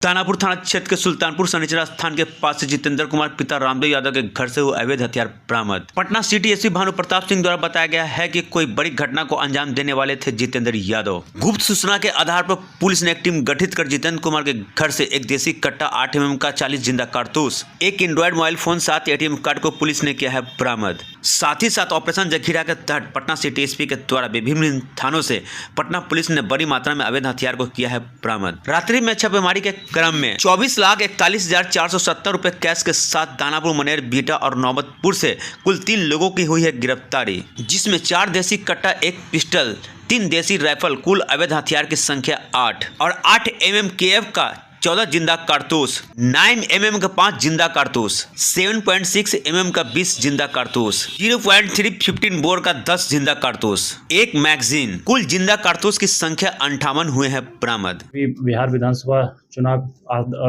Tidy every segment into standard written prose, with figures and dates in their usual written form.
दानापुर थाना क्षेत्र के सुल्तानपुर शनिचरा स्थान के पास से जितेंद्र कुमार पिता रामदेव यादव के घर से हुए अवैध हथियार बरामद। पटना सिटी एसपी भानु प्रताप सिंह द्वारा बताया गया है कि कोई बड़ी घटना को अंजाम देने वाले थे जितेंद्र यादव। गुप्त सूचना के आधार पर पुलिस ने एक टीम गठित कर जितेंद्र कुमार के घर से एक देसी कट्टा 8 mm का 40 जिंदा कारतूस, एक Android mobile phone, 7 ATM card को पुलिस ने किया है बरामद। साथ ही साथ ऑपरेशन जखीरा के तहत पटना सिटी एसपी के द्वारा विभिन्न थानों से पटना पुलिस ने बड़ी मात्रा में अवैध हथियार को किया है बरामद। रात्रि में छापेमारी के क्रम में 24,41,470 रुपए कैश के साथ दानापुर, मनेर, बीटा और नौबतपुर से कुल 3 लोगों की हुई है गिरफ्तारी, जिसमें 4 देसी कट्टा, 1 पिस्टल, 3 देसी राइफल, कुल अवैध हथियार की संख्या 8 और 8 mm KF का 14 जिंदा कारतूस, 9 mm का 5 जिंदा कारतूस, 7.6 mm का 20 जिंदा कारतूस, 0.315 बोर का 10 जिंदा कारतूस, 1 मैगजीन, कुल जिंदा कारतूस की संख्या 58 हुए हैं बरामद। बिहार विधानसभा चुनाव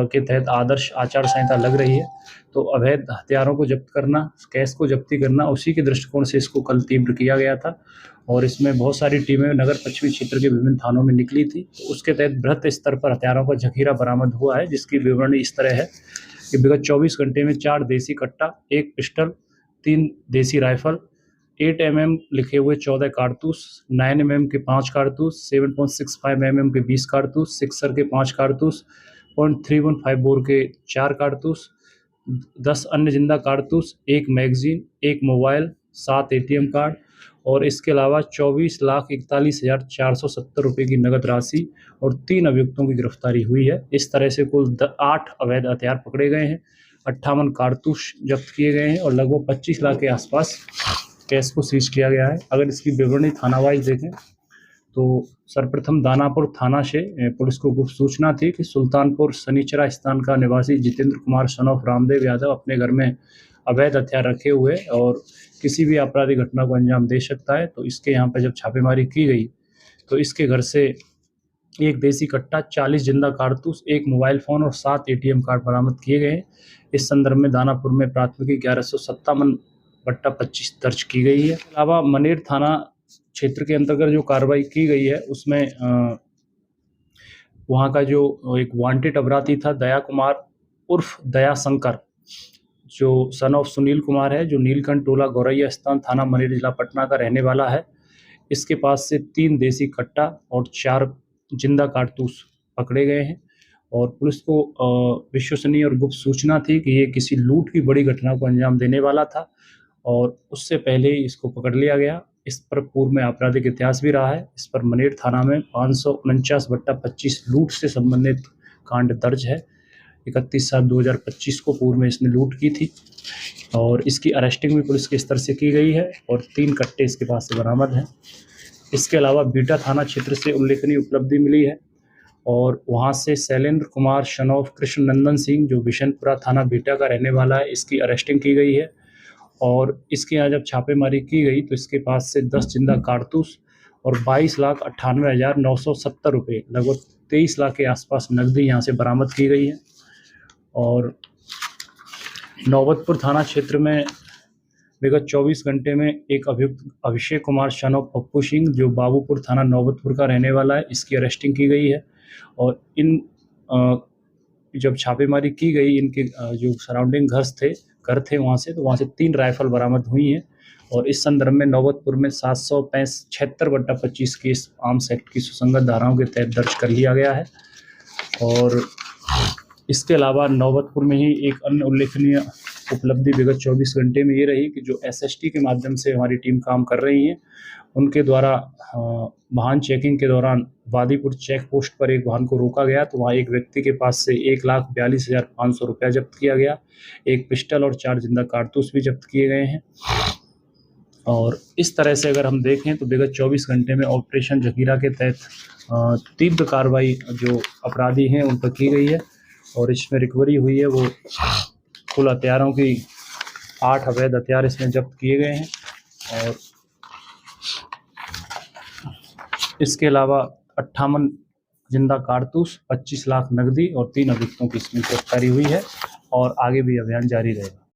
के तहत आदर्श आचार संहिता लग रही है, तो अवैध हथियारों को जब्त करना, कैश को जब्ती करना, उसी के दृष्टिकोण से इसको कल तीव्र किया गया था और इसमें बहुत सारी टीमें नगर पश्चिमी क्षेत्र के विभिन्न थानों में निकली थी। तो उसके तहत बृहत स्तर पर हथियारों का जखीरा बरामद हुआ है, जिसकी विवरणी इस तरह है कि विगत 24 घंटे में 4 देसी कट्टा, 1 पिस्टल, 3 देसी राइफल, 8 mm लिखे हुए 14 कारतूस, 9 mm के 5 कारतूस, 7.65 mm के 20 कारतूस, सिक्सर के 5 कारतूस, 0.315 बोर के 4 कारतूस, 10 अन्य जिंदा कारतूस, 1 मैगजीन, 1 मोबाइल, 7 ATM कार्ड और इसके अलावा 24,41,470 रुपये की नगद राशि और 3 अभियुक्तों की गिरफ्तारी हुई है। इस तरह से कुल 8 अवैध हथियार पकड़े गए हैं, 58 कारतूस जब्त किए गए हैं और लगभग 25 लाख के आसपास कैश को सीज किया गया है। अगर इसकी विवरणी थाना वाइज देखें तो सर्वप्रथम दानापुर थाना से पुलिस को गुप्त सूचना थी कि सुल्तानपुर शनिचरा स्थान का निवासी जितेंद्र कुमार सन ऑफ रामदेव यादव अपने घर में अवैध हथियार रखे हुए और किसी भी आपराधिक घटना को अंजाम दे सकता है। तो इसके यहाँ पर जब छापेमारी की गई तो इसके घर से 1 देसी कट्टा, 40 जिंदा कारतूस, 1 मोबाइल फ़ोन और 7 ATM कार्ड बरामद किए गए। इस संदर्भ में दानापुर में प्राथमिकी 1157/25 दर्ज की गई है। इसके अलावा मनेर थाना क्षेत्र के अंतर्गत जो कार्रवाई की गई है उसमें वहाँ का जो एक वांटेड अपराधी था दया कुमार उर्फ दया शंकर, जो सन ऑफ सुनील कुमार है, जो नीलकंठ टोला गौरैया स्थान थाना मनेर जिला पटना का रहने वाला है। इसके पास से 3 देसी कट्टा और 4 जिंदा कारतूस पकड़े गए हैं और पुलिस को विश्वसनीय और गुप्त सूचना थी कि ये किसी लूट की बड़ी घटना को अंजाम देने वाला था और उससे पहले ही इसको पकड़ लिया गया। इस पर पूर्व में आपराधिक इतिहास भी रहा है। इस पर मनेर थाना में 549/25 लूट से संबंधित कांड दर्ज है। 31/7/2025 को पूर्व में इसने लूट की थी और इसकी अरेस्टिंग भी पुलिस के स्तर से की गई है और 3 कट्टे इसके पास से बरामद हैं। इसके अलावा बीटा थाना क्षेत्र से उल्लेखनीय उपलब्धि मिली है और वहां से शैलेंद्र कुमार सन ऑफ कृष्ण नंदन सिंह, जो बिशनपुरा थाना बीटा का रहने वाला है, इसकी अरेस्टिंग की गई है और इसके यहाँ जब छापेमारी की गई तो इसके पास से 10 जिंदा कारतूस और 22,98,970 रुपये, लगभग 23 लाख के आसपास नकदी यहाँ से बरामद की गई है। और नौबतपुर थाना क्षेत्र में विगत 24 घंटे में एक अभियुक्त अभिषेक कुमार सन ऑफ पप्पू सिंह, जो बाबूपुर थाना नौबतपुर का रहने वाला है, इसकी अरेस्टिंग की गई है और इन जब छापेमारी की गई इनके जो सराउंडिंग घर थे वहाँ से 3 राइफल बरामद हुई हैं और इस संदर्भ में नौबतपुर में 776/25 केस आर्म्स एक्ट की सुसंगत धाराओं के तहत दर्ज कर लिया गया है। और इसके अलावा नौबतपुर में ही एक अन्य उल्लेखनीय उपलब्धि विगत 24 घंटे में ये रही कि जो SST के माध्यम से हमारी टीम काम कर रही है, उनके द्वारा वाहन चेकिंग के दौरान वादीपुर चेक पोस्ट पर एक वाहन को रोका गया तो वहाँ एक व्यक्ति के पास से 1,42,500 रुपया जब्त किया गया, 1 पिस्टल और 4 जिंदा कारतूस भी जब्त किए गए हैं। और इस तरह से अगर हम देखें तो विगत 24 घंटे में ऑपरेशन जखीरा के तहत तीव्र कार्रवाई जो अपराधी हैं उन पर की गई है और इसमें रिकवरी हुई है वो कुल हथियारों की 8 अवैध हथियार इसमें जब्त किए गए हैं और इसके अलावा 58 जिंदा कारतूस, 25 लाख नकदी और 3 अभियुक्तों की इसमें गिरफ्तारी हुई है और आगे भी अभियान जारी रहेगा।